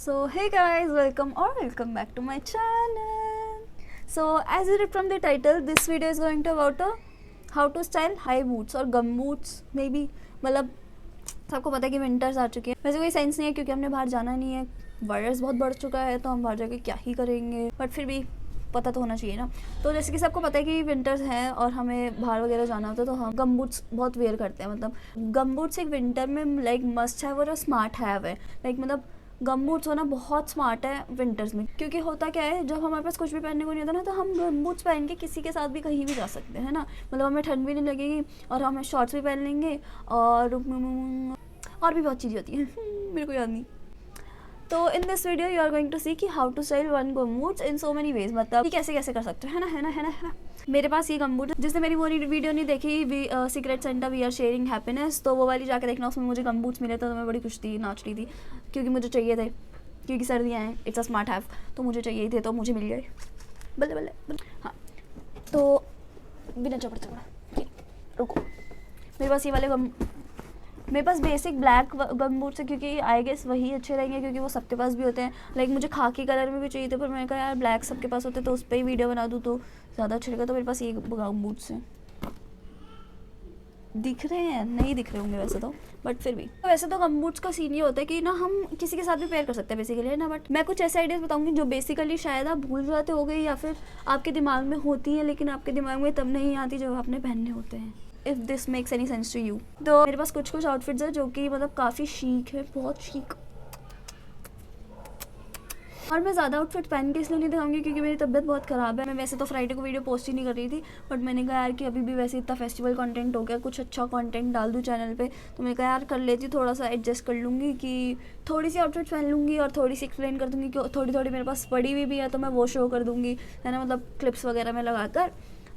So hey guys, welcome back to my channel. So as you read from the title, this video is going to about how to style high boots और gum boots maybe. मतलब सबको पता है कि winters आ चुकी है, वैसे कोई सेंस नहीं है क्योंकि हमने बाहर जाना नहीं है, वायरस बहुत बढ़ चुका है तो हम बाहर जाके क्या ही करेंगे, बट फिर भी पता तो होना चाहिए ना। तो जैसे कि सबको पता है कि विंटर्स हैं और हमें बाहर वगैरह जाना होता है तो हम गम बूट्स बहुत वेयर करते हैं। मतलब गम बूट्स एक विंटर में लाइक मस्ट हैव और स्मार्ट हैव है। लाइक मतलब गम बूट्स होना बहुत स्मार्ट है विंटर्स में, क्योंकि होता क्या है जब हमारे पास कुछ भी पहनने को नहीं होता ना तो हम गम बूट्स पहन के किसी के साथ भी कहीं भी जा सकते हैं ना। मतलब हमें ठंड भी नहीं लगेगी और हम शॉर्ट्स भी पहन लेंगे और भी बहुत चीज़ें होती हैं मेरे को याद नहीं। तो in this video you are going to see कि how to style one gum boots in so many ways. मतलब कैसे कैसे कर सकते हो, है ना। मेरे पास ये गम बूट है, जिसने मेरी वो वीडियो नहीं देखी secret Santa we are sharing happiness, तो वो वाली जाकर देखना, उसमें मुझे गम बूट्स मिले थे तो मैं बड़ी खुश थी, नाच रही थी क्योंकि मुझे चाहिए थे, क्योंकि सर्दियाँ हैं, इट्स अ स्मार्ट हैव, तो मुझे चाहिए थे तो मुझे मिल गए, बल्ले बल्ले। हाँ तो बिना चपड़ रुको, मेरे पास ये वाले मेरे पास बेसिक ब्लैक गम बूट्स है क्योंकि आई गेस वही अच्छे रहेंगे क्योंकि वो सबके पास भी होते हैं। लाइक मुझे खाकी कलर में भी चाहिए थे पर मैंने कहा यार ब्लैक सबके पास होते तो उस पर ही वीडियो बना दूँ तो ज़्यादा अच्छा लगेगा, तो मेरे पास ये गम बूट्स हैं। दिख रहे हैं? नहीं दिख रहे होंगे वैसे तो, बट फिर भी वैसे तो गम बूट्स का सीन ये होता है कि ना हम किसी के साथ भी पेयर कर सकते हैं बेसिकली, है ना। बट मैं कुछ ऐसे आइडियाज़ बताऊंगी जो बेसिकली शायद आप भूल जाते हो गए या फिर आपके दिमाग में होती हैं लेकिन आपके दिमाग में तब नहीं आती जब आपने पहनने होते हैं। If this makes any sense to you. तो मेरे पास कुछ आउटफिट्स है जो कि मतलब काफ़ी शीक है, बहुत शीक। और मैं ज़्यादा आउटफिट पहन के इसलिए नहीं दिखाऊंगी क्योंकि मेरी तबीयत बहुत ख़राब है। मैं वैसे तो फ्राइडे को वीडियो पोस्ट ही नहीं कर रही थी, बट मैंने कहा यार कि अभी भी वैसे इतना फेस्टिवल कंटेंट हो गया, कुछ अच्छा कंटेंट डाल दूँ चैनल पे, तो मैं कहा यार कर लेती हूँ, थोड़ा सा एडजस्ट कर लूँगी कि थोड़ी सी आउटफिट पहन लूँगी और थोड़ी सी एक्सप्लेन कर दूँगी कि थोड़ी मेरे पास पड़ी हुई भी है तो मैं वो शो कर दूँगी, है ना। मतलब क्लिप्स वगैरह में लगा कर।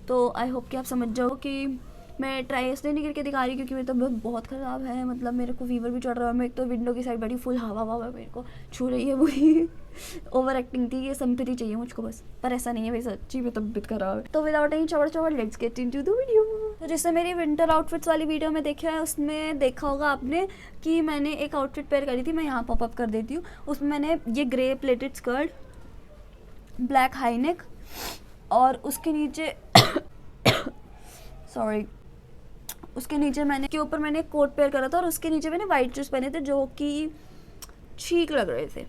तो आई होप कि आप समझ जाओ कि मैं ट्राई इसलिए नहीं करके दिखा रही क्योंकि मेरी तबीयत बहुत ख़राब है। मतलब मेरे को फीवर भी चढ़ रहा है, मैं एक तो विंडो की साइड बैठी, फुल हवा मेरे को छू रही है, वही ओवर एक्टिंग थी, ये सिंपैथी चाहिए मुझको बस, पर ऐसा नहीं है भाई, सच्ची में तबीयत खराब है। तो विदाउट एनी चवड़ let's get into the video. तो जिसने मेरी विंटर आउटफिट्स वाली वीडियो में देखा है उसमें देखा होगा आपने कि मैंने एक आउटफिट पेयर करी थी, मैं यहाँ पॉपअप कर देती हूँ। उसमें मैंने ये grey plated skirt, black high neck और उसके नीचे सॉरी उसके नीचे मैंने के ऊपर मैंने कोट पेयर करा था और उसके नीचे मैंने वाइट शूज़ पहने थे जो कि ठीक लग रहे थे।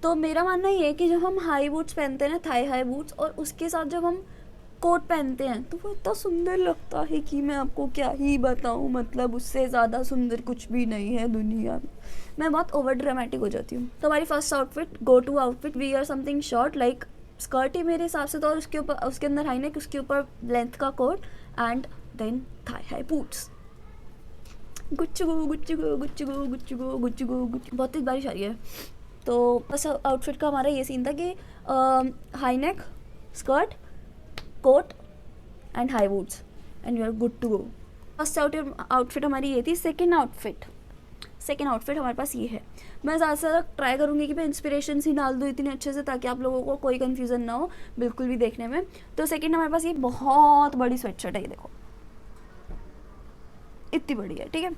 तो मेरा मानना ये है कि जब हम हाई बूट्स पहनते हैं ना, थाई हाई बूट्स, और उसके साथ जब हम कोट पहनते हैं तो वो इतना सुंदर लगता है कि मैं आपको क्या ही बताऊँ। मतलब उससे ज़्यादा सुंदर कुछ भी नहीं है दुनिया में। मैं बहुत ओवर ड्रामेटिक हो जाती हूँ। तो हमारी first outfit, go to outfit, we are something short like skirt ही मेरे हिसाब से तो, और उसके ऊपर उसके अंदर हाई नेक, उसके ऊपर लेंथ का coat and then thigh high boots. गुच्चू बहुत तेज बारिश आ रही है। तो बस आउटफिट का हमारा ये सीन था कि high neck, skirt, coat and high boots and you are good to go. First outfit हमारी ये थी। सेकेंड आउटफिट हमारे पास ये है। मैं ज़्यादा से ज़्यादा ट्राई करूँगी कि मैं इंस्पिरेशन ही डाल दूँ इतने अच्छे से ताकि आप लोगों को कोई कन्फ्यूज़न ना हो बिल्कुल भी देखने में। तो सेकेंड हमारे पास ये बहुत बड़ी स्वेटशर्ट है, ये देखो इतनी बड़ी है, ठीक है।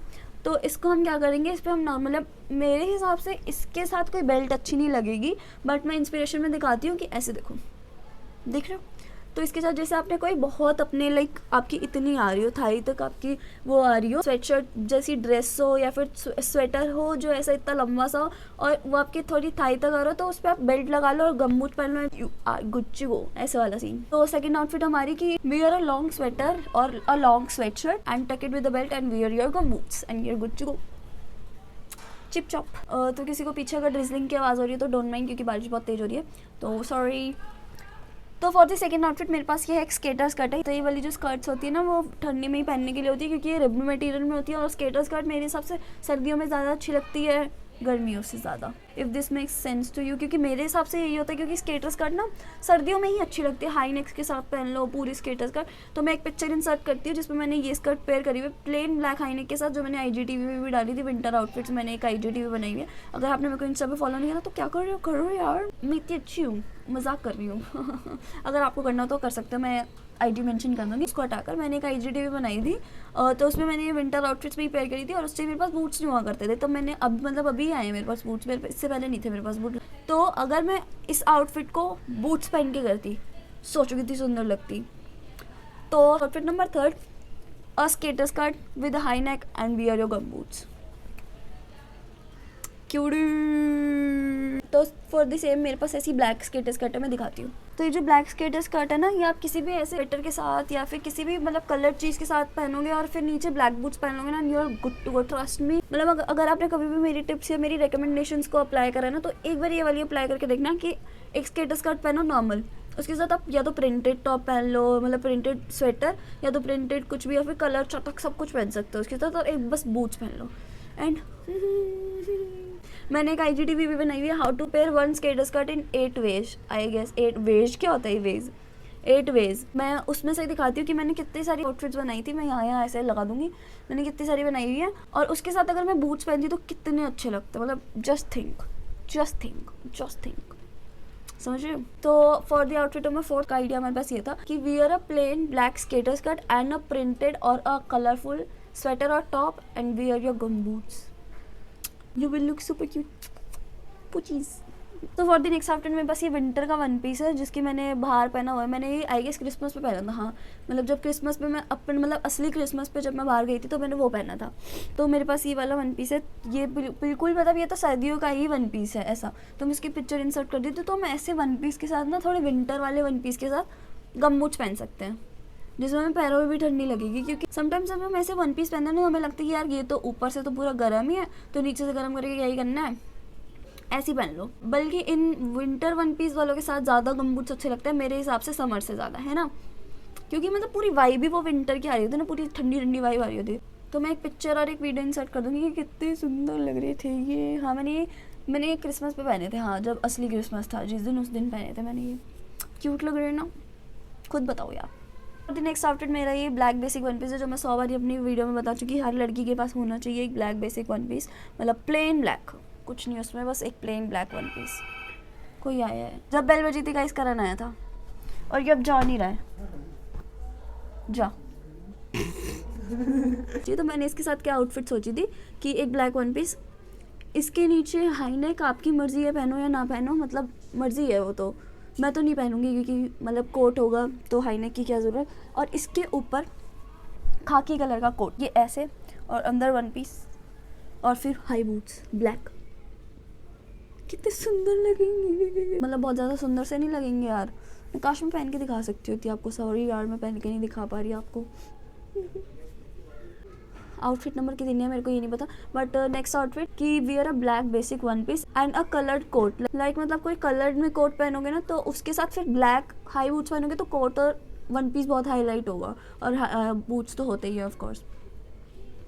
तो इसको हम क्या करेंगे, इस पर हम नॉर्मल, मेरे हिसाब से इसके साथ कोई बेल्ट अच्छी नहीं लगेगी, बट मैं इंस्पिरेशन में दिखाती हूँ कि ऐसे देखो, देख रहे हो। तो इसके साथ जैसे आपने कोई बहुत अपने लाइक आपकी इतनी आ रही हो, थाई तक आपकी वो आ रही हो, स्वेटशर्ट जैसी ड्रेस हो या फिर स्वेटर हो जो ऐसा इतना लंबा सा हो और वो आपकी थोड़ी थाई तक आ रहा हो, तो उस पर आप बेल्ट लगा लो और गमबूट पहन लो, you are good to go, ऐसे वाला सीन। तो सेकंड आउटफिट हमारी की वियर अ लॉन्ग स्वेटर और a long sweatshirt and tuck it with the belt and wear your gumboots and you are good to go, chip chop. तो किसी को पीछे अगर ड्रिजलिंग की आवाज़ हो रही है तो डोंट माइंड क्योंकि बारिश बहुत तेज़ हो रही है, तो सॉरी। तो फॉर द सेकंड आउटफिट मेरे पास ये है एक स्केटर स्कर्ट है। तो ये वाली जो स्कर्ट्स होती है ना वो ठंडी में ही पहनने के लिए होती है क्योंकि ये रिबन मटेरियल में होती है, और स्केटर स्कर्ट मेरे हिसाब से सर्दियों में ज़्यादा अच्छी लगती है गर्मियों से ज़्यादा, if this makes sense to you. क्योंकि मेरे हिसाब से यही होता है क्योंकि स्केटर स्कर्ट ना सर्दियों में ही अच्छी लगती है, हाई नेक्स के साथ पहन लो पूरी स्केटर स्कर्ट। तो मैं एक पिक्चर इंसर्ट करती हूँ जिसमें मैंने ये स्कर्ट पेयर करी हुई प्लेन ब्लैक हाई नेक के साथ, जो मैंने IGTV में भी डाली थी। विंटर आउटफिट्स मैंने एक IGTV बनाई हुई है, अगर आपने मेरे को इंस्टा पे फॉलो नहीं किया तो क्या कर रहे हो, करो यार, मैं इतनी अच्छी हूँ, मजाक कर रही हूँ अगर आपको करना हो तो कर सकते हो, मैं आईडी मेंशन कर दूँगी, उसको हटाकर मैंने एक आईजीटीवी बनाई थी। तो उसमें मैंने ये विंटर आउटफिट्स भी पेयर करी थी और उससे मेरे पास बूट्स नहीं हुआ करते थे, तो मैंने अब मतलब अभी आए हैं मेरे पास बूट्स, मेरे इससे पहले नहीं थे मेरे पास बूट। तो अगर मैं इस आउटफिट को बूट्स पहन के करती, सोचो कितनी सुंदर लगती। तो outfit number 3, a skater skirt with high neck and wear your gum boots. तो फॉर द सेम मेरे पास ऐसी ब्लैक स्केटर स्कर्ट है, मैं दिखाती हूँ। तो ये जो ब्लैक स्केटर स्कर्ट है ना, ये आप किसी भी ऐसे स्वेटर के साथ या फिर किसी भी मतलब कलर चीज़ के साथ पहनोगे और फिर नीचे ब्लैक बूट्स पहन लोगे ना, you are good to go, trust me. मतलब अगर आपने कभी भी मेरी टिप्स या मेरी रिकमेंडेशंस को अप्लाई करा ना, तो एक बार ये वाली अप्लाई करके देखना कि एक स्केटर स्कर्ट पहनो नॉर्मल, उसके साथ आप या तो प्रिंटेड टॉप पहन लो, मतलब प्रिंटेड स्वेटर, या तो प्रिंटेड कुछ भी, या फिर कलर चटक सब कुछ पहन सकते हो उसके साथ, और एक बस बूट्स पहन लो। एंड मैंने एक आईजीटीवी भी बनाई हुई है, how to pair one skater skirt in 8 ways, I guess 8 ways, क्या होता है वेज, 8 वेज। मैं उसमें से दिखाती हूँ कि मैंने कितनी सारी आउटफिट्स बनाई थी, मैं यहाँ ऐसे लगा दूंगी, मैंने कितनी सारी बनाई हुई है, और उसके साथ अगर मैं बूट्स पहनती तो कितने अच्छे लगते, मतलब जस्ट थिंक, समझ रहे हो। तो फॉर द आउटफिट नंबर 4 का आइडिया हमारे पास ये था कि wear a plain black skater skirt and a printed और अ कलरफुल स्वेटर और top and wear your gum boots, you will look super cute पुचीज। तो फॉर द नेक्स्ट आउटफिट में बस ये विंटर का वन पीस है, जिसकी मैंने बाहर पहना हुआ है। मैंने ये आई गेस क्रिसमस पे पहना था, हाँ मतलब जब क्रिसमस पे मैं अपन मतलब असली क्रिसमस पे जब मैं बाहर गई थी तो मैंने वो पहना था। तो मेरे पास ये वाला वन पीस है, ये बिल्कुल मतलब ये तो सर्दियों का ही वन पीस है ऐसा। तो मैं इसकी पिक्चर इंसर्ट कर दी थी। तो मैं ऐसे वन पीस के साथ ना थोड़े विंटर वाले वन पीस के साथ गम बूट्स पहन सकते हैं, जिसमें हमें पैरों में भी ठंडी लगेगी, क्योंकि समटाइम्स जब हम ऐसे वन पीस पहनते हैं ना, हमें लगता है कि यार ये तो ऊपर से तो पूरा गर्म ही है, तो नीचे से गर्म करके क्या ही करना है, ऐसे ही पहन लो। बल्कि इन विंटर वन पीस वालों के साथ ज़्यादा गम बूट्स अच्छे लगते हैं मेरे हिसाब से, समर से ज़्यादा, है ना, क्योंकि मतलब पूरी वाइब ही वो विंटर की आ रही होती है ना, पूरी ठंडी ठंडी वाइब आ रही होती है। तो मैं एक पिक्चर और एक वीडियो इंसर्ट कर दूँगी कि कितने सुंदर लग रहे थे ये। हाँ मैंने ये क्रिसमस पे पहने थे, हाँ जब असली क्रिसमस था जिस दिन, उस दिन पहने थे मैंने ये। क्यूट लग रहे हैं ना, खुद बताओ यार। नेक्स्ट आउटफिट मेरा ये ब्लैक बेसिक वन पीस है, जो मैं 100 बार अपनी वीडियो में बता चुकी, हर लड़की के पास होना चाहिए एक ब्लैक बेसिक वन पीस, मतलब प्लेन ब्लैक, कुछ नहीं उसमें, बस एक प्लेन ब्लैक वन पीस। कोई आया है, जब बेल बजी थी गाइस करन आया था, और ये अब जा नहीं रहा है, जा जी। तो मैंने इसके साथ क्या आउटफिट सोची थी कि एक ब्लैक वन पीस, इसके नीचे हाई नेक, आपकी मर्जी है पहनो या ना पहनो, मतलब मर्जी है वो, तो मैं तो नहीं पहनूंगी क्योंकि मतलब कोट होगा तो हाई नेक की क्या ज़रूरत। और इसके ऊपर खाकी कलर का कोट, ये ऐसे, और अंदर वन पीस, और फिर हाई बूट्स ब्लैक। कितने सुंदर लगेंगे, मतलब बहुत ज़्यादा सुंदर से नहीं लगेंगे यार, मैं काश में पहन के दिखा सकती होती आपको, सॉरी यार मैं पहन के नहीं दिखा पा रही आपको। आउटफिट नंबर कितनी है मेरे को ये नहीं पता, बट नेक्स्ट आउटफिट कि wear a black basic one piece and a coloured coat, like मतलब कोई कलर्ड में कोट पहनोगे ना, तो उसके साथ फिर ब्लैक हाई बूट्स पहनोगे तो कोट और वन पीस बहुत हाईलाइट होगा, और बूट्स तो होते ही है ऑफ कोर्स।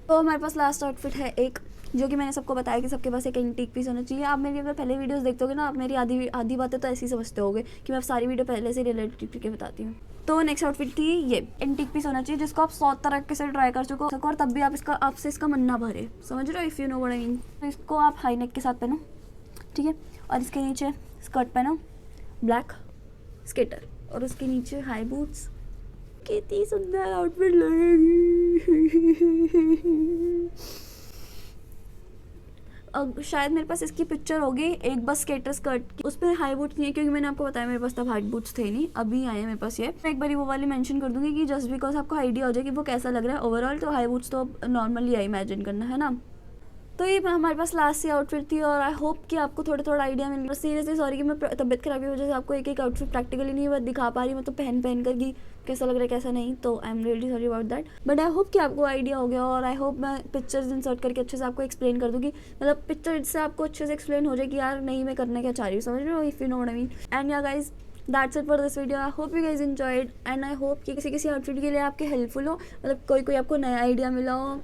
तो हमारे पास लास्ट आउटफिट है एक, जो कि मैंने सबको बताया कि सबके पास एक एंटीक पीस होना चाहिए। आप मेरी अगर पहले वीडियोस देखते होगे ना, आप मेरी आधी बातें तो ऐसी समझते होगे कि मैं सारी वीडियो पहले से रिलेटेड करके बताती हूँ। तो नेक्स्ट आउटफिट थी ये एंटीक पीस होना चाहिए, जिसको आप 100 तरह से ट्राई कर सको, और तब भी आपसे इसका मन ना भरे, समझ रहे हो, if you know what I mean. तो इसको आप हाई नेक के साथ पहनो, ठीक है, और इसके नीचे स्कर्ट पहनो ब्लैक स्केटर, और उसके नीचे हाई बूट्स। कितनी सुंदर आउटफिट लगेगी। शायद मेरे पास इसकी पिक्चर होगी एक, बस स्केटर स्कर्ट की, उस पर हाई बूट्स नहीं है क्योंकि मैंने आपको बताया मेरे पास तब हाई बूट्स थे नहीं, अभी आए हैं मेरे पास ये। मैं एक बारी वो वाली मेंशन कर दूंगी कि जस्ट बिकॉज आपको आइडिया हो जाए कि वो कैसा लग रहा है ओवरऑल। तो हाई बूट्स तो नॉर्मली इमेजिन करना है ना। तो ये हमारे पास लास्ट सी आउटफिट थी, और आई होप कि आपको थोड़ा आइडिया मिल रहा। सीरियसली सॉरी कि मैं तबियत खराब की वजह से आपको एक आउटफिट प्रैक्टिकली नहीं दिखा पा रही, मतलब पहन कर कि कैसा लग रहा है कैसा नहीं। तो I am really sorry about that, but I hope कि आपको आइडिया हो गया, और आई होप मैं पिक्चर्स इंसर्ट करके अच्छे से आपको एक्सप्लेन कर दूँगी, मतलब पिक्चर से आपको अच्छे से एक्सप्लेन हो जाए कि यार नहीं मैं करना क्या चाह रही हूँ, समझ रहे हो, if you know what I mean. And yeah guys that's it for this video. I hope you guys enjoyed, and I hope कि किसी आउटफिट के लिए आपके हेल्पफुल हो, मतलब कोई आपको नया आइडिया मिला हो।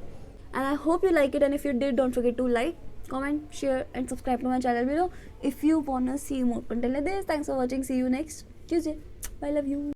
And I hope you like it, and if you did, don't forget to like, comment, share and subscribe to my channel below if you wanna see more content like this. Thanks for watching. See you next Tuesday. Bye, love you.